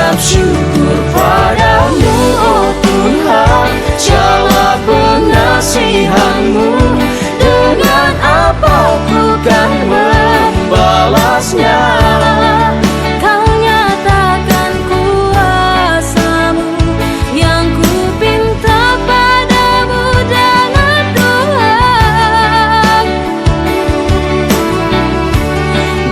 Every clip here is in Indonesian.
mengucap syukur padamu, oh Tuhan. Jawab pengasihan-Mu, dengan apa ku kan membalasnya. Kau nyatakan kuasa-Mu, yang ku pinta padamu dengan Tuhan.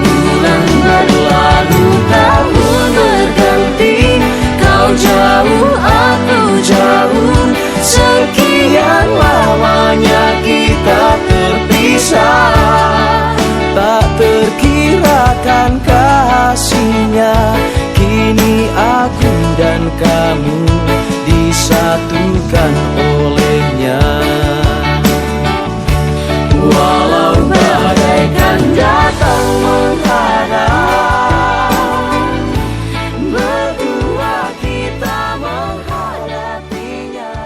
Bulan berlalu, tahun berganti, kau jauh, aku jauh. Sekian lamanya kita terpisah, tak terkirakan kasih-Nya. Kini aku dan kamu disatukan oleh-Nya. Walau bagaikan datang menghadap, berdua kita menghadapinya.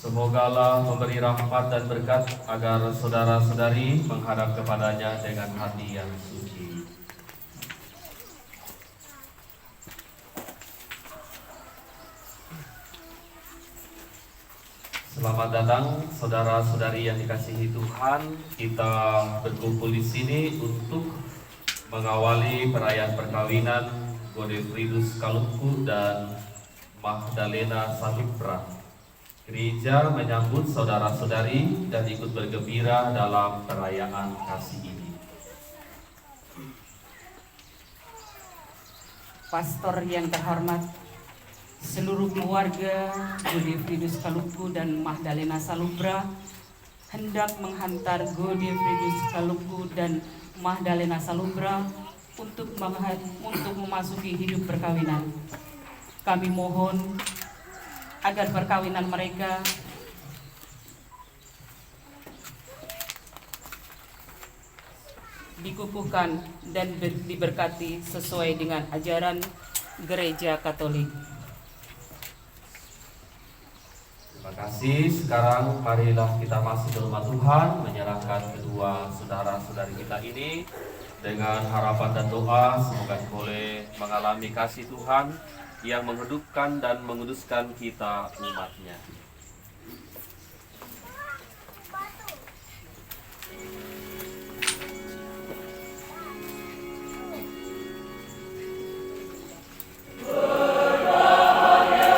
Semoga Allah memberi rahmat dan berkat agar saudara-saudari menghadap kepadanya dengan hati yang suci. Selamat datang saudara-saudari yang dikasihi Tuhan. Kita berkumpul di sini untuk mengawali perayaan perkawinan Godefridus Kalungku dan Magdalena Salibra. Gereja menyambut saudara-saudari dan ikut bergembira dalam perayaan kasih ini. Pastor yang terhormat, seluruh keluarga Godefridus Kalungku dan Magdalena Salibra hendak menghantar Godefridus Kalungku dan Magdalena Salibra untuk memasuki hidup perkawinan. Kami mohon agar perkawinan mereka dikukuhkan dan diberkati sesuai dengan ajaran Gereja Katolik. Terima kasih. Sekarang marilah kita masuk ke rumah Tuhan, menyerahkan kedua saudara-saudari kita ini dengan harapan dan doa semoga boleh mengalami kasih Tuhan yang menghidupkan dan menguduskan kita umatnya. Berbahagia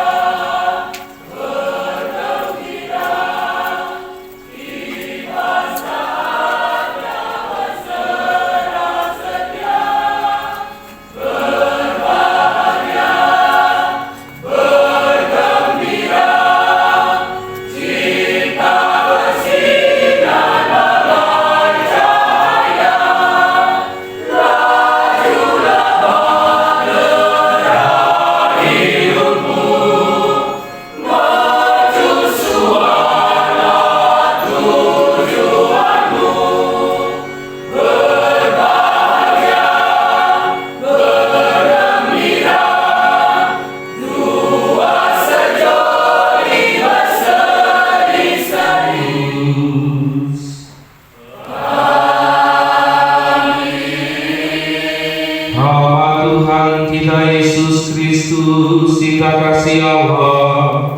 Rahmat Tuhan kita Yesus Kristus, cinta kasih Allah,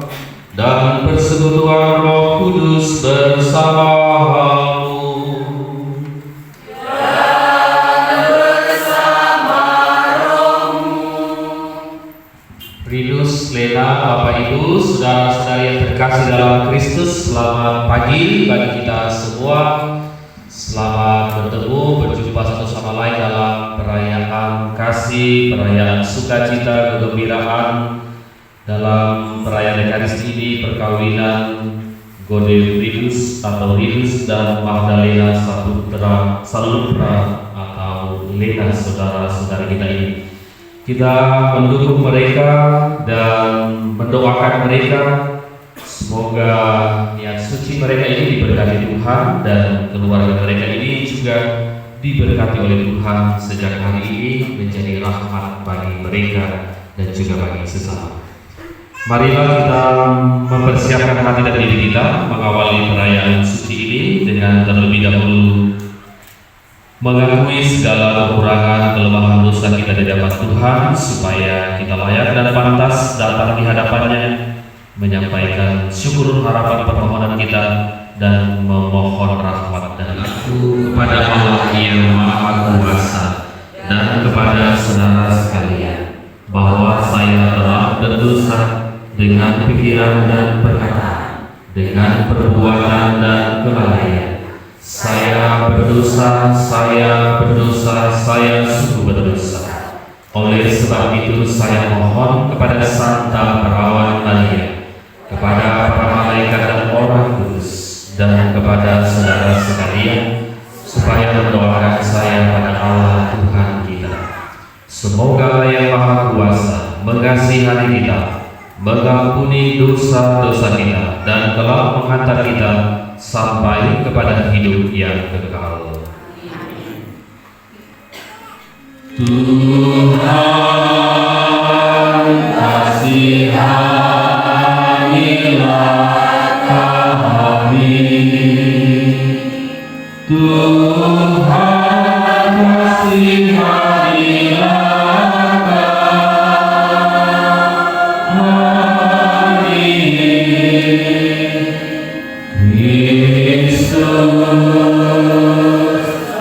dan persekutuan Roh Kudus bersamamu. Rinus, Lena, Bapak Ibu, saudara-saudari yang terkasih dalam Kristus, selamat pagi bagi kita semua. Selamat bertemu, berjumpa satu sama lain dalam perayaan kasih, perayaan sukacita, kegembiraan dalam perayaan Ekaristi ini, perkawinan Gode Rinus atau Rinus dan Magdalena Salutra atau Lena, saudara-saudari kita ini. Kita mendukung mereka dan mendoakan mereka. Semoga niat suci mereka ini diberkati Tuhan dan keluarga mereka ini juga diberkati oleh Tuhan sejak hari ini menjadi rahmat bagi mereka dan juga bagi sesama. Marilah kita mempersiapkan hati dan diri kita mengawali perayaan suci ini dengan terlebih dahulu mengakui segala kekurangan, kelemahan dosa kita di hadapan Tuhan, supaya kita layak dan pantas datang di hadapannya, menyampaikan syukur, harapan, permohonan kita, dan memohon rahmat dan aku kepada Allah yang Maha Kuasa dan kepada saudara sekalian, bahwa saya telah berdosa dengan pikiran dan perkataan, dengan perbuatan dan kelalaian. Saya berdosa, saya sungguh berdosa. Oleh sebab itu saya mohon kepada Santa Perawan Maria, kepada para malaikat dan orang kudus, dan kepada saudara sekalian, supaya mendoakan saya pada Allah Tuhan kita. Semoga Yang Maha Kuasa mengasihani kita, mengampuni dosa-dosa kita, dan telah menghantar kita sampai kepada hidup yang kekal. Tuhan kasihanilah kami, Tuhan kasihanilah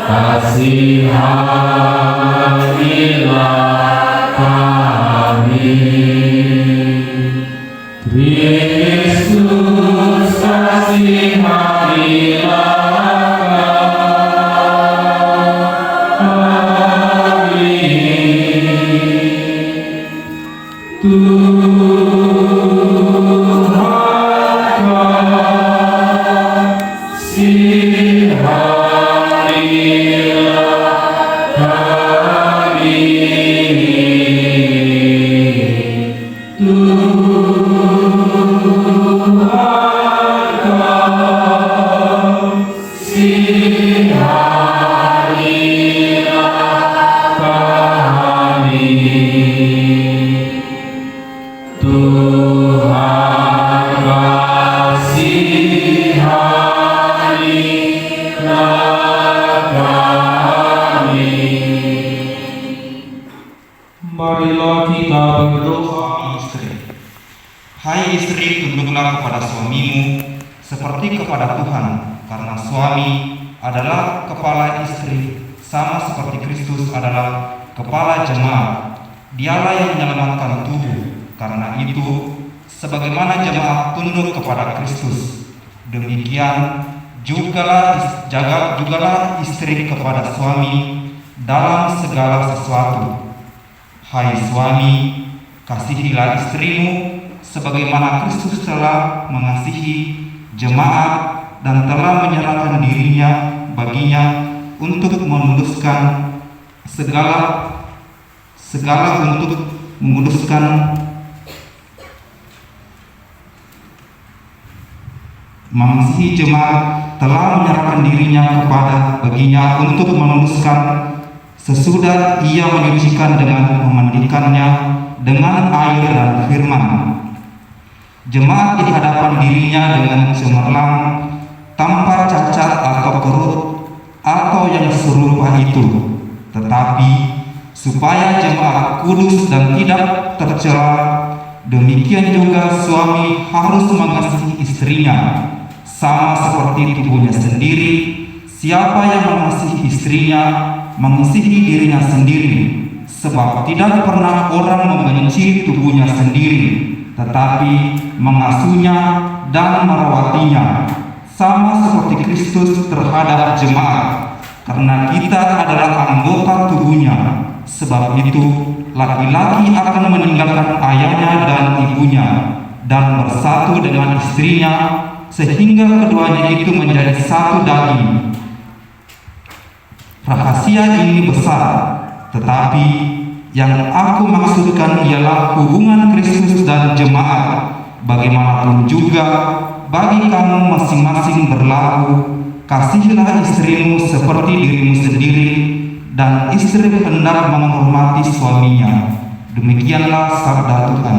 kasihanilah kami, Kristus kasihanilah kami, Marilah kita berdoa. Hai istri, tunduklah kepada suamimu seperti kepada Tuhan, karena suami adalah kepala istri, sama seperti Kristus adalah kepala jemaat. Dialah yang menyelamatkan tubuh. Karena itu, sebagaimana jemaat tunduk kepada Kristus, demikian jugalah istri kepada suami dalam segala sesuatu. Hai suami, kasihilah istrimu sebagaimana Kristus telah mengasihi jemaat dan telah menyerahkan dirinya baginya untuk menguduskan mengasihi jemaat telah menyerahkan dirinya baginya untuk menguduskan sesudah ia menyucikan dengan memandikannya dengan air dan firman. Jemaat di hadapan dirinya dengan cemerlang, tanpa cacat atau kerut atau yang serupa itu, tetapi supaya jemaat kudus dan tidak tercela. Demikian juga suami harus mengasihi istrinya sama seperti tubuhnya sendiri. Siapa yang mengasihi istrinya mengasihi dirinya sendiri, sebab tidak pernah orang membenci tubuhnya sendiri, tetapi mengasuhnya dan merawatinya, sama seperti Kristus terhadap jemaat, karena kita adalah anggota tubuhnya. Sebab itu laki-laki akan meninggalkan ayahnya dan ibunya dan bersatu dengan istrinya, sehingga keduanya itu menjadi satu daging. Rahasia ini besar, tetapi yang aku maksudkan ialah hubungan Kristus dan jemaat. Bagaimanapun juga bagi kamu masing-masing berlaku, kasihilah istrimu seperti dirimu sendiri, dan istri hendak menghormati suaminya. Demikianlah sabda Tuhan.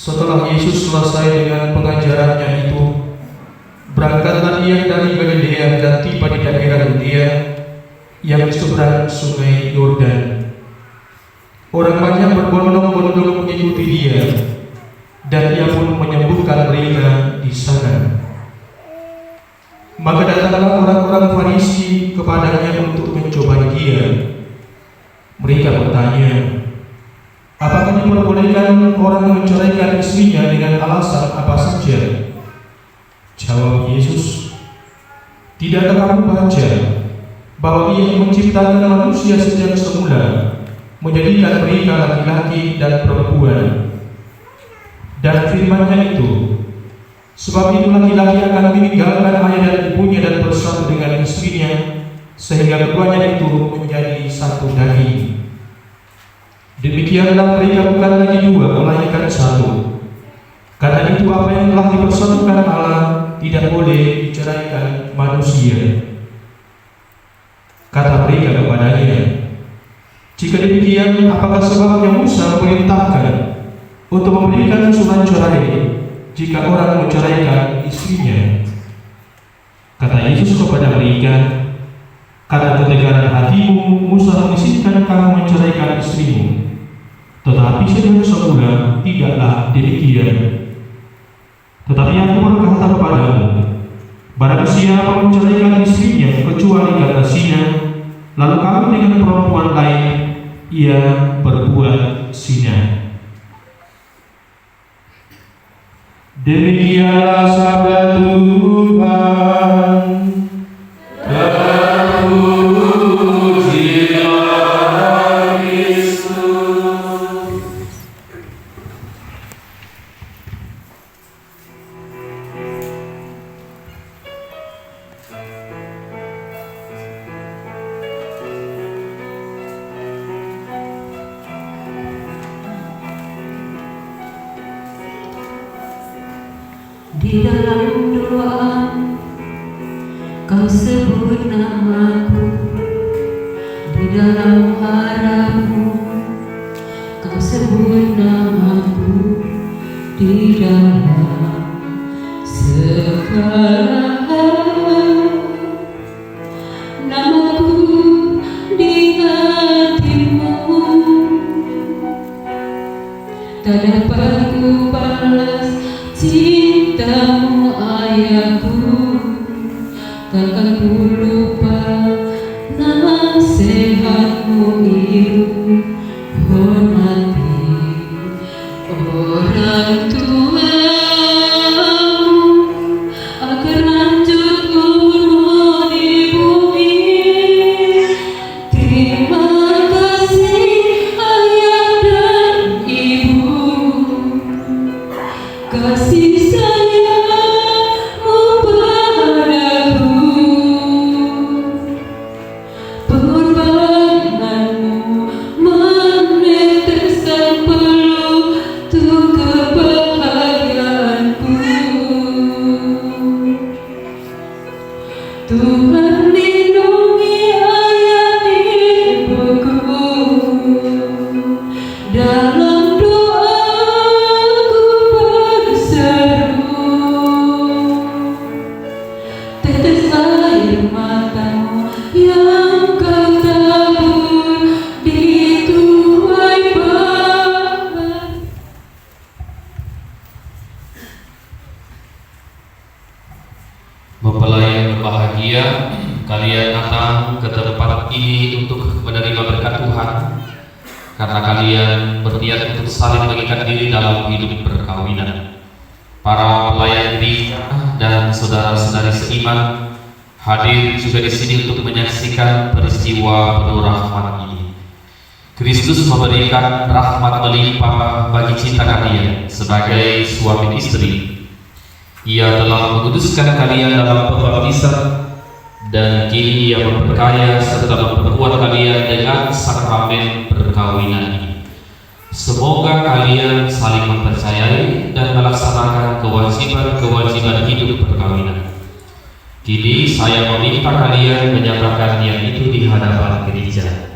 Setelah Yesus selesai dengan pengajarannya itu, berangkatlah ia dari Galilea dan tiba di daerah Yudea yang di seberang sungai Yordan. Orang banyak berbondong-bondong mengikuti dia, dan ia pun menyembuhkan mereka di sana. Maka datanglah orang-orang Farisi kepadanya untuk mencobai dia. Mereka bertanya, apakah diperbolehkan orang menceraikan istrinya dengan alasan apa saja? Jawab Yesus, tidakkah kamu baca bahwa Ia menciptakan manusia sejak semula, menjadikan mereka laki-laki dan perempuan? Dan firman-Nya itu, sebab itu laki-laki akan meninggalkan ayah dan ibunya dan bersatu dengan istrinya, sehingga keduanya itu menjadi satu daging. Demikianlah mereka bukan lagi dua, melainkan satu. Karena itu apa yang telah dipersatukan Allah tidak boleh diceraikan manusia. Kata mereka kepadanya, jika demikian, apakah sebabnya Musa memerintahkan untuk memberikan surat cerai jika orang menceraikan istrinya? Kata Yesus kepada mereka, karena ketegaran hatimu, Musa mengizinkan kamu menceraikan istrimu. Tetapi sejak semula tidaklah demikian. Tetapi aku berkata kepadamu, barang siapa menceraikan istrinya kecuali karena zina, lalu kawin dengan perempuan lain, ia berbuat zina. Demikianlah sabda Tuhan. Terpujilah Kristus. Di dalam doa kau sebut namaku, di dalam harapmu kau sebut namaku, di dalam segala namaku di hatimu. Tak dapat ku balas cintamu ayahku, takkan ku lupa nasihatmu itu. Hormati orang tuamu agar lanjut umurmu di bumi. Terima kasih ayah dan ibu, kasih sayangmu padaku, pengorbananmu meneteskan peluk untuk kebahagiaanku. Tuhan lindungi ayah ibuku, dalam doaku berseru. Tetes air matamu yang kau tabur di tuai Bapa. Mempelai yang berbahagia, kalian datang ke tempat ini untuk menerima berkat Tuhan, karena kalian berniat untuk saling mengikat diri dalam hidup perkawinan. Para pelayan gereja dan saudara-saudari seiman hadir juga di sini untuk menyaksikan peristiwa penuh rahmat ini. Kristus memberikan rahmat melimpah bagi cinta kalian sebagai suami istri. Ia telah menguduskan kalian dalam pembaptisan, dan kini Ia memperkaya serta memperkuat kalian dengan sakramen perkawinan ini. Semoga kalian saling mempercayai dan melaksanakan kewajiban-kewajiban hidup perkawinan. Kini saya meminta kalian menyatakan niat itu di hadapan gereja.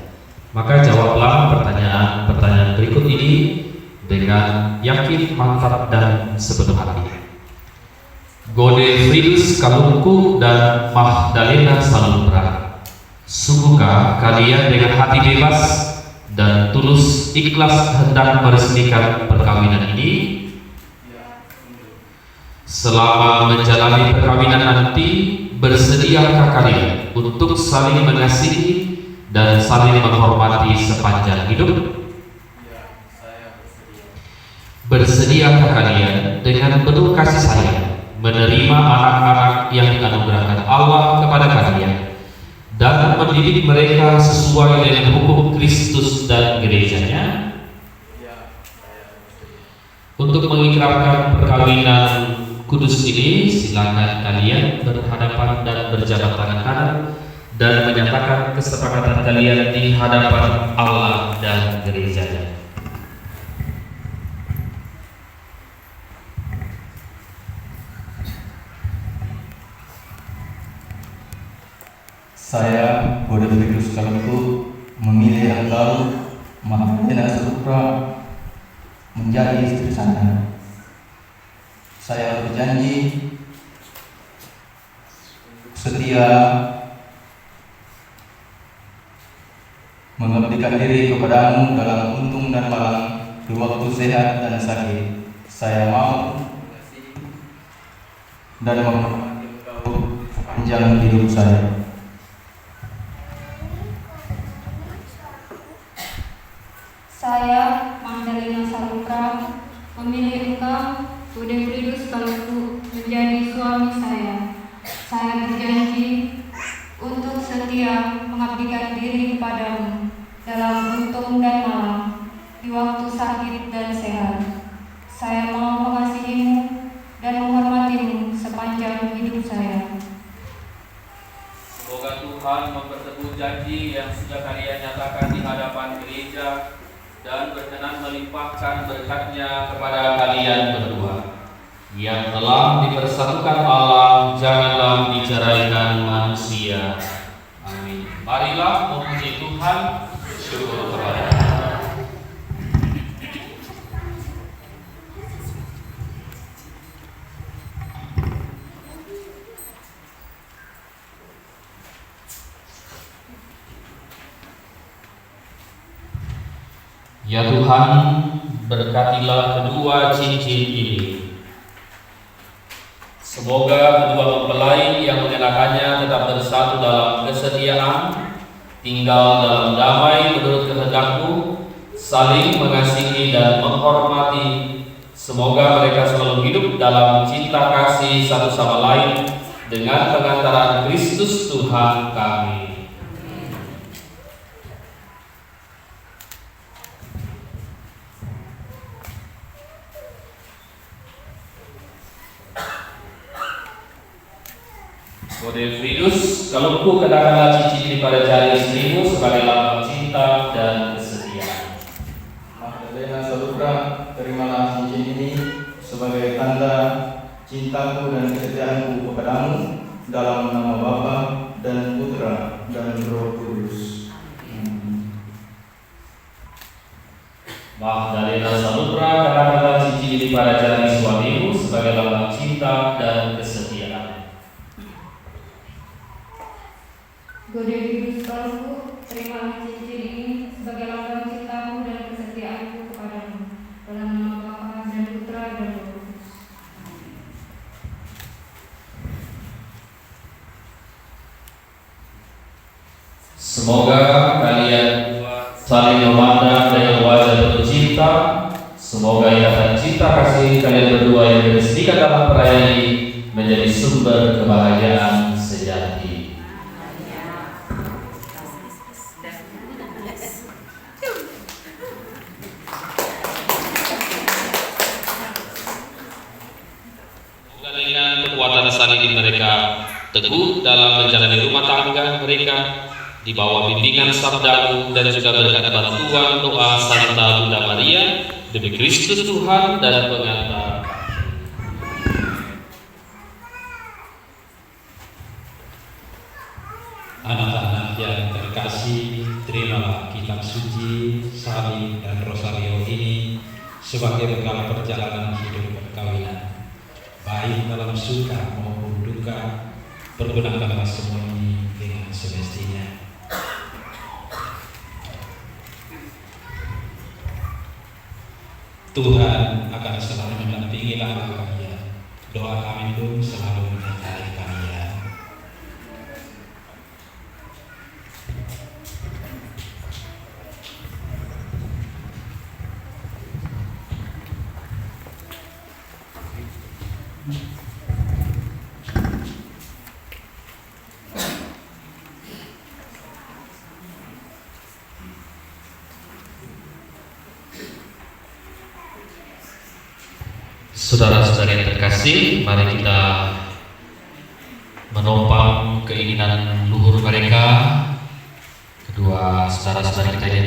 Maka jawablah pertanyaan-pertanyaan berikut ini dengan yakin, mantap, dan sepenuh hati. Godefridus Kalungku dan Magdalena Salubra, sungguhkah kalian dengan hati bebas dan tulus ikhlas hendak meresmikan perkawinan ini? Selama menjalani perkawinan nanti, bersediakah kalian untuk saling mengasihi dan saling menghormati sepanjang hidup? Bersediakah kalian dengan penuh kasih sayang menerima anak-anak yang dianugerahkan Allah kepada kalian dan mendidik mereka sesuai dengan hukum Kristus dan gerejanya? Untuk mengikrarkan perkawinan kudus ini, silakan kalian berhadapan dan berjabat tangan kanan dan menyatakan kesepakatan kalian di hadapan Allah dan gerejanya. Saya, Godefridus Kalungku, memilih engkau, Magdalena Salupra, menjadi istri saya. Saya berjanji setia mengabdikan diri kepadamu dalam untung dan malang, di waktu sehat dan sakit. Saya mau dan menghormati engkau sepanjang hidup saya. Saya, Magdalena Salupra, memilih engkau, Godefridus Kalungku, menjadi suami saya. Saya berjanji untuk setia mengabdikan diri kepadamu dalam untung dan malang, di waktu sakit dan sehat. Saya mau mengasihimu dan menghormatimu sepanjang hidup saya. Semoga Tuhan memperteguh janji yang sudah kalian nyatakan di hadapan gereja dan berkenan melimpahkan berkat-Nya kepada kalian berdua. Yang telah dipersatukan Allah, janganlah diceraikan manusia. Amin. Marilah memuji Tuhan, syukur kepada Allah. Ya Tuhan, berkatilah kedua cincin ini. Semoga kedua mempelai yang mengenakannya tetap bersatu dalam kesetiaan, tinggal dalam damai menurut kehendak-Mu, saling mengasihi dan menghormati. Semoga mereka selalu hidup dalam cinta kasih satu sama lain dengan pengantaran Kristus Tuhan kami. Godefridus Kalungku, kenakanlah cincin ini pada jari istrimu sebagai lambang cinta dan kesetiaan. Magdalena Salupra, terimalah cincin ini sebagai tanda cintaku dan kesetiaanku kepadamu dalam nama Bapa dan Putra dan Roh Kudus. Magdalena Salupra, kenakanlah cincin ini pada jari suamimu sebagai lambang cinta dan kesetiaan. Godefridus Kalungku, terimalah cincin ini sebagai lambang cintamu dan kesetiaanku kepadamu dalam nama Bapa dan Putra dan Roh Kudus. Semoga kalian saling memandang dengan wajah penuh cinta. Semoga ikatan cinta kasih kalian berdua yang diresmikan dalam perayaan ini menjadi sumber kebahagiaan sejati. Dengan kekuatan sanidi mereka teguh dalam menjalani rumah tangga mereka di bawah bimbingan sabda-Mu dan juga berkat bantuan doa serta Bunda Maria demi Kristus Tuhan dan pengantar. Anak-anak yang terkasih, terimalah kitab suci, salib dan rosario ini sebagai bekal perjalanan hidup perkawinan. Baik dalam suka maupun duka, pergunakanlah semua ini dengan semestinya. Tuhan akan selalu mendampingi langkah kalian Doa kami pun selalu menyertai kami ya. Saudara-saudari yang terkasih, mari kita menopang keinginan luhur mereka. Kedua saudara-saudari kita ini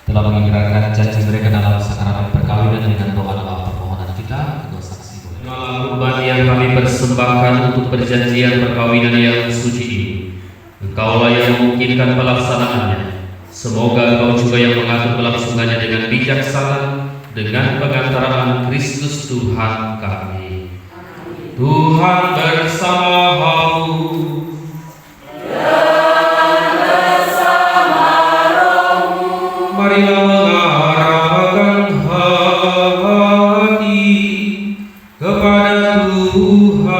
telah mengikrarkan janji mereka dalam sakramen perkawinan dengan doa-doa permohonan kita. Kedua saksi boleh. Malam kurban yang kami persembahkan untuk perjanjian perkawinan yang suci ini, Engkaulah yang memungkinkan pelaksanaannya. Semoga Engkau juga yang mengatur kelangsungannya dengan bijaksana, dengan pengantaraan Kristus Tuhan kami. Tuhan bersamamu dan bersama rohmu. Marilah mengarahkan hati kepada Tuhan.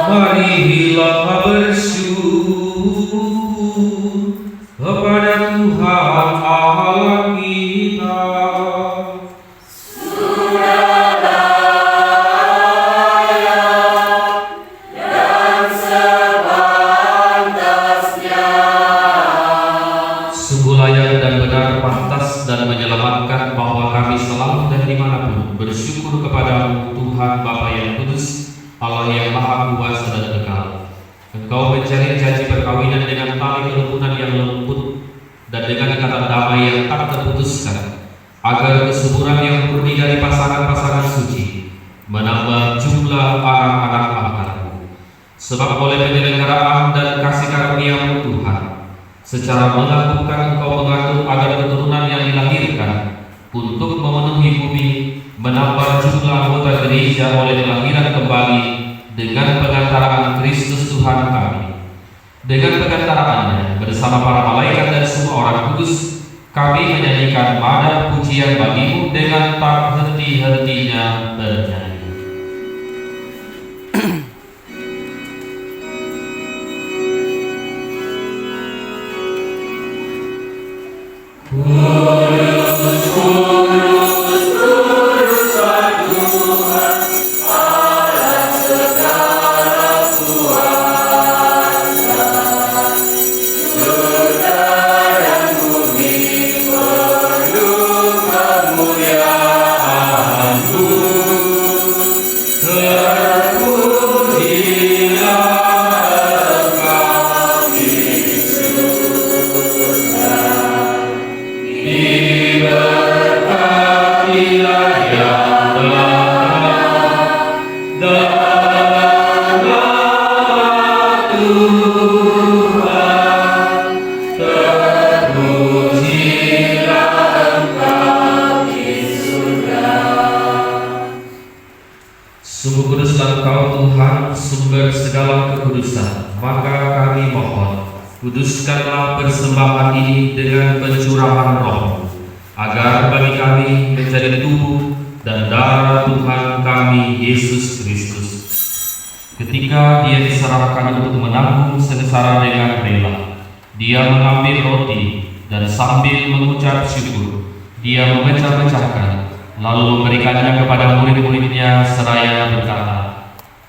Marilah bersyukur kepada Tuhan Allah kita. Sudah layak dan sepantasnya. Sungguh layak dan benar, pantas dan menyelamatkan bahwa kami selalu dan dimanapun bersyukur kepada Tuhan Bapa yang kudus, Allah yang maha kuasa dan kekal. Engkau menjalin janji perkawinan dengan tali kerukunan yang lembut dan dengan ikatan damai yang tak terputuskan, agar kesuburan yang murni dari pasangan-pasangan suci menambah jumlah anak-anak angkatmu. Sebab oleh penyelenggaraan dan kasih karunia-Mu Tuhan, secara mengagumkan Engkau mengatur agar keturunan yang dilahirkan untuk memenuhi bumi menambah jumlah anggota gereja oleh kelahiran kembali dengan pengantaraan Kristus Tuhan kami. Dengan pengantaraannya bersama para malaikat dan semua orang kudus, kami menyanyikan madah pujian bagi-Mu dengan tak henti-hentinya bernyanyi. Sungguh kuduslah Engkau Tuhan, sumber segala kekudusan. Maka kami mohon, kuduskanlah persembahan ini dengan pencurahan Roh, agar bagi kami menjadi tubuh dan darah Tuhan kami Yesus Kristus. Ketika Dia diserahkan untuk menanggung sengsara dengan rela, Dia mengambil roti dan sambil mengucap syukur, Dia memecah-mecahkan, lalu memberikannya kepada murid-muridnya seraya berkata,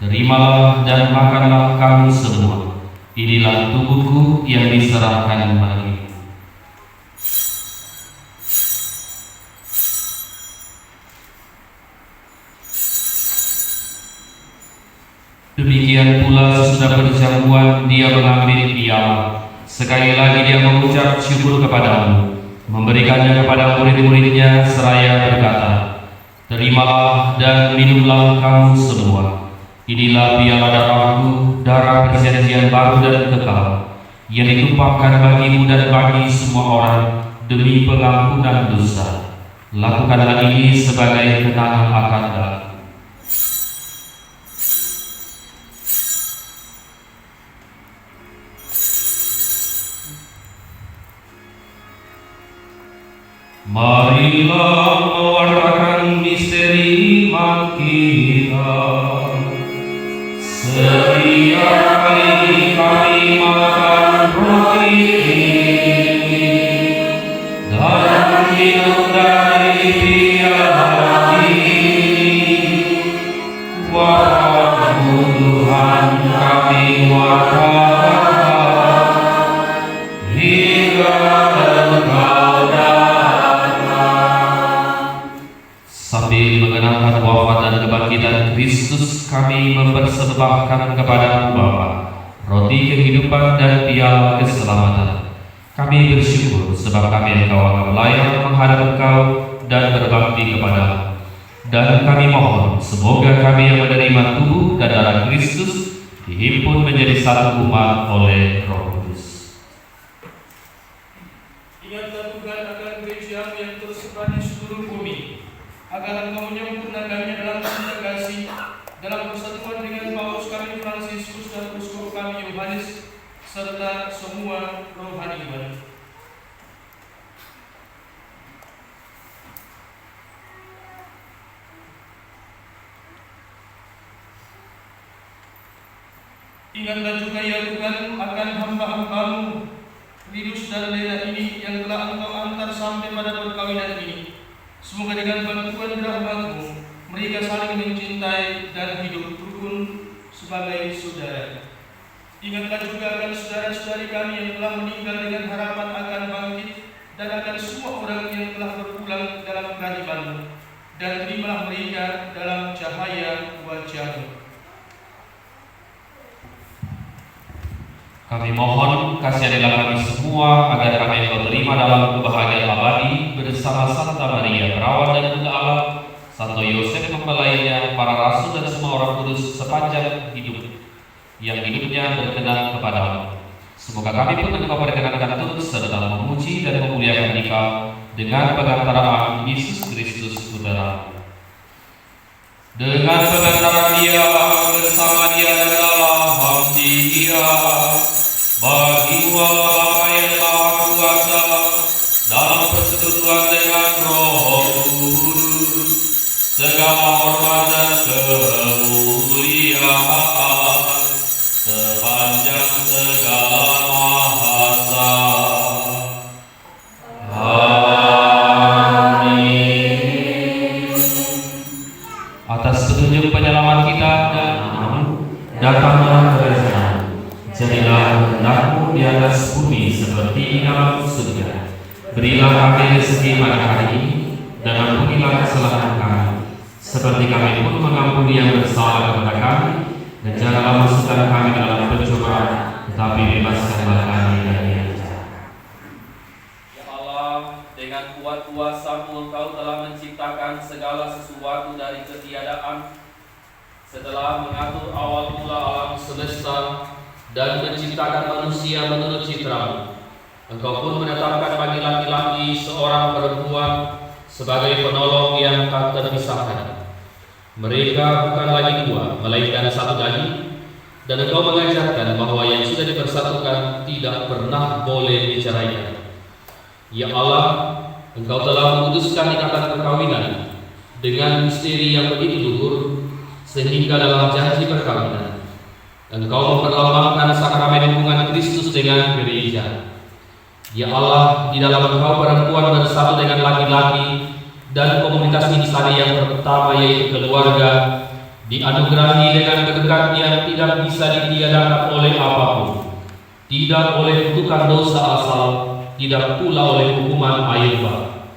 "Terimalah dan makanlah kamu semua. Inilah tubuhku yang diserahkan bagimu." Demikian pula sesudah perjamuan Dia mengambil piala. Sekali lagi Dia mengucap syukur kepadamu, memberikannya kepada murid-muridnya seraya berkata, "Terimalah dan minumlah kamu semua. Inilah piala darahku, darah perjanjian baru dan kekal, yang ditumpahkan bagimu dan bagi semua orang demi pengampunan dosa. Lakukanlah ini sebagai kenangan akan aku." Marilah mewartakan misteri iman kita. Setiap kali kami makan roti ini dan minum dari piala ini, walaupun Tuhan kami wartakan hingga Engkau datang. Sambil mengenangkan wafat dan kebangkitan Kristus, kami mempersembahkan kepada Bapa roti kehidupan dan piala keselamatan. Kami bersyukur sebab kami Engkau akan layak menghadap Engkau dan berbakti kepada. Dan kami mohon semoga kami yang menerima tubuh dan darah Kristus dihimpun menjadi satu umat oleh Roh Kudus. Ingatlah Tuhan akan gereja yang tersebar di seluruh bumi, agar Engkau menyempurnakannya dalam cinta kasih, dalam persatuan dengan Paus kami Fransiskus dan Uskup kami Yohanes, serta semua rohaniwan. Ingatlah juga ya Tuhan akan hamba-hamba-Mu, Lidus dan Lela ini yang telah Engkau antar sampai pada perkawinan ini. Semoga dengan bantuan rahmat-Mu mereka saling mencintai dan hidup rukun sebagai saudara. Ingatlah juga akan saudara-saudari kami yang telah meninggal dengan harapan akan bangkit, dan akan semua orang yang telah berpulang dalam keajaiban-Mu, dan terimalah mereka dalam cahaya wajah-Mu. Kami mohon kasihanilah kami semua agar kami Engkau terima dalam kebahagiaan abadi bersama Santa Maria Perawan dan Bunda Allah, Santo Yosef mempelainya, para rasul dan semua orang kudus sepanjang hidup yang hidupnya berkenan kepada-Mu. Semoga kami pun Engkau perkenankan turut serta memuji dan memuliakan Dikau dengan pengantaraan Yesus Kristus Putra. Dengan pengantaran Dia, bersama Dia dan dalam Dia, bagi Allah Bapa yang Maha Kuasa, dalam persekutuan dengan Roh Kudus, segala hormat dan kemuliaan sepanjang segala masa. Amin. Atas petunjuk penyelamat kita dan datanglah kerajaan. Jadilah kehendak-Mu di atas bumi seperti di dalam surga. Berilah kami rezeki pada hari ini, dan ampunilah kesalahan kami, seperti kami pun mengampuni yang bersalah kepada kami. Dan janganlah masukkan kami dalam pencobaan, tetapi bebaskanlah kami dari yang jahat. Ya Allah, dengan kuat kuasa-Mu Engkau telah menciptakan segala sesuatu dari ketiadaan. Setelah mengatur awal mula alam semesta dan menciptakan manusia menurut citra-Mu, Engkau pun menetapkan bagi laki-laki seorang perempuan sebagai penolong yang tak terpisahkan. Mereka bukan lagi dua, melainkan satu daging, dan Engkau mengajarkan bahwa yang sudah dipersatukan tidak pernah boleh diceraikan. Ya Allah, Engkau telah memutuskan ikatan perkawinan dengan misteri yang begitu luhur, sehingga dalam janji perkawinan Engkau memperlambangkan sakramen hubungan Kristus dengan gereja. Ya Allah, di dalam Engkau perempuan bersatu dengan laki-laki dan komunitas insani yang pertama yaitu keluarga dianugerahi dengan berkat yang tidak bisa ditiadakan oleh apapun, tidak oleh kutukan dosa asal, tidak pula oleh hukuman air bah.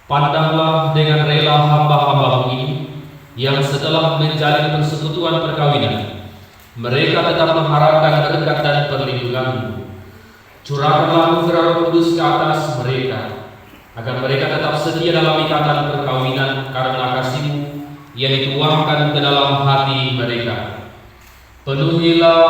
Pandanglah dengan rela hamba-hamba-Mu ini yang setelah menjalin persekutuan perkawinan, mereka tetap mengharapkan berkat dan perlindungan-Mu. Curahkanlah anugerah Roh Kudus ke atas mereka, agar mereka tetap setia dalam ikatan perkawinan karena kasih-Mu yang dituangkan ke dalam hati mereka. Penuhilah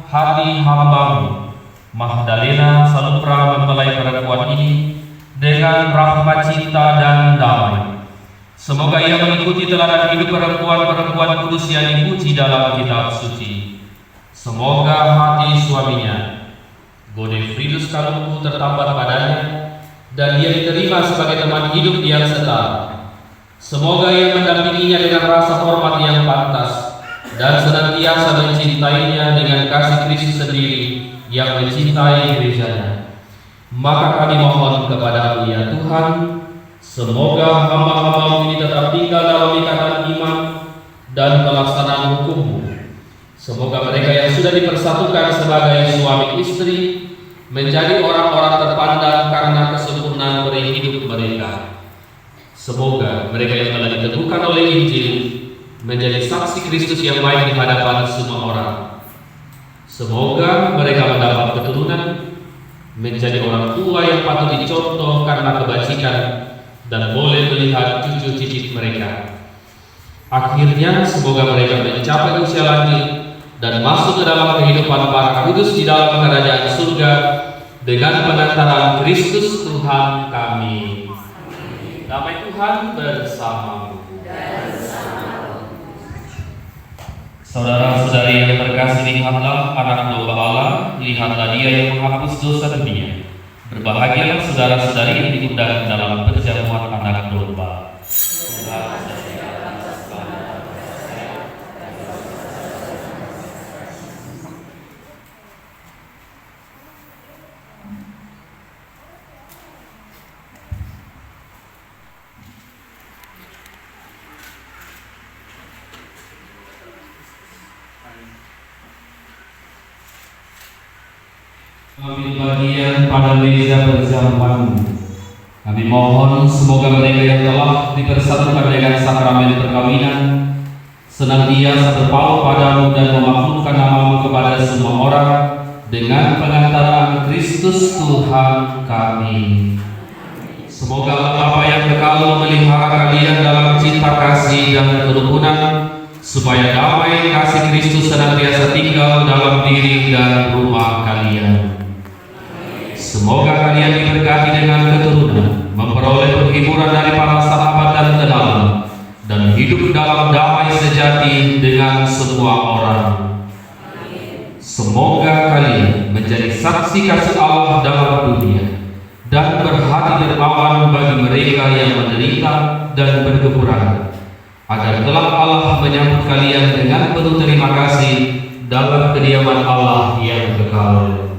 hati hamba-Mu Magdalena Salupra mempelai perempuan ini dengan rahmat cinta dan damai. Semoga ia mengikuti teladan hidup perempuan-perempuan kudus yang dipuji dalam kitab suci. Semoga hati suaminya, Godefridus Kalungku, tertambat padanya dan dia diterima sebagai teman hidup yang setara. Semoga ia mendampinginya dengan rasa hormat yang pantas dan senantiasa mencintainya dengan kasih Kristus sendiri yang mencintai gerejanya. Maka kami mohon kepada-Mu ya Tuhan, semoga hamba-hamba-Mu ini tetap tinggal dalam ikatan iman dan pelaksanaan hukum-Mu. Semoga mereka yang sudah dipersatukan sebagai suami istri menjadi orang-orang terpandang karena kesempurnaan peri hidup mereka. Semoga mereka yang telah diteguhkan oleh Injil menjadi saksi Kristus yang baik di hadapan semua orang. Semoga mereka mendapat keturunan, menjadi orang tua yang patut dicontoh karena kebajikan, dan boleh melihat cucu cicit mereka. Akhirnya semoga mereka mencapai usia lanjut dan masuk ke dalam kehidupan para kudus di dalam kerajaan surga dengan pengantaran Kristus Tuhan kami. Damai Tuhan bersamamu. Saudara-saudari yang terkasih, lihatlah anak domba Allah, lihatlah dia yang menghapus dosa dunia. Berbahagialah saudara-saudari yang diundang dalam perjamuan anak domba. Ambil bagian pada meja perjamuan. Kami mohon semoga mereka yang telah dipersatukan dengan sakramen perkawinan senantiasa berpaut padamu dan memaklumkan namamu kepada semua orang dengan pengantaran Kristus Tuhan kami. Semoga Bapa yang kekal memelihara kalian dalam cinta kasih dan kerukunan, supaya damai kasih Kristus senantiasa tinggal dalam diri dan rumah kalian. Semoga kalian diberkati dengan keturunan, memperoleh penghiburan dari para sahabat dan tenaga, dan hidup dalam damai sejati dengan semua orang. Semoga kalian menjadi saksi kasih Allah dalam dunia dan berhati dermawan bagi mereka yang menderita dan berkekurangan, agar kelak Allah menyambut kalian dengan penuh terima kasih dalam kediaman Allah yang kekal.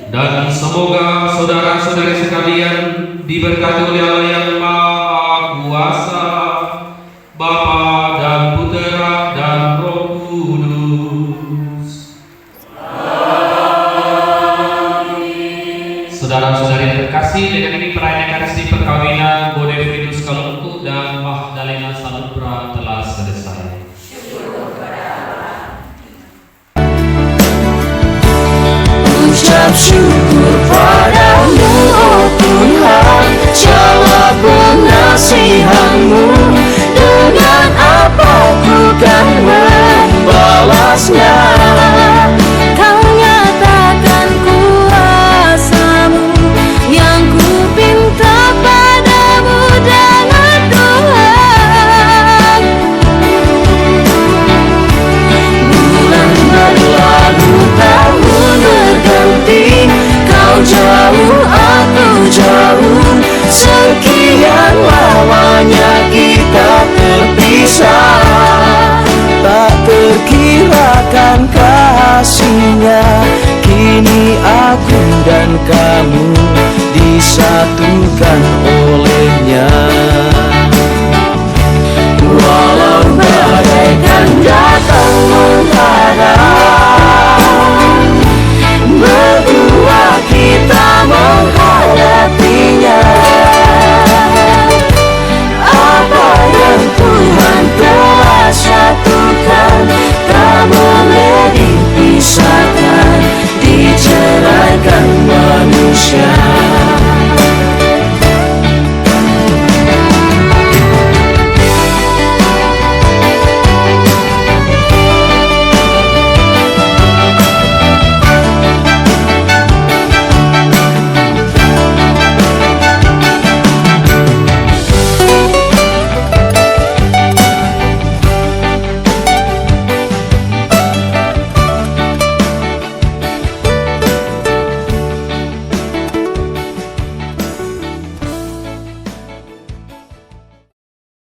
Dan semoga saudara-saudari sekalian diberkati oleh Allah yang Maha Kuasa, Bapa dan Putera dan Roh Kudus. Amin. Saudara-saudari terkasih, dengan ini perayaan resmi perkawinan Godefridus Kalungku dan Magdalena Salubra telah selesai. Ucap syukur padamu, oh Tuhan, jawab pengasihan-Mu. Dengan apa ku kan membalasnya? Kau nyatakan kuasa-Mu yang ku pinta padamu dengan Tuhan. Bulan berlalu, tahun berganti, kau jauh, aku jauh, sekian lamanya kita terpisah. Tak terkirakan kasih-Nya, kini aku dan kamu disatukan oleh-Nya.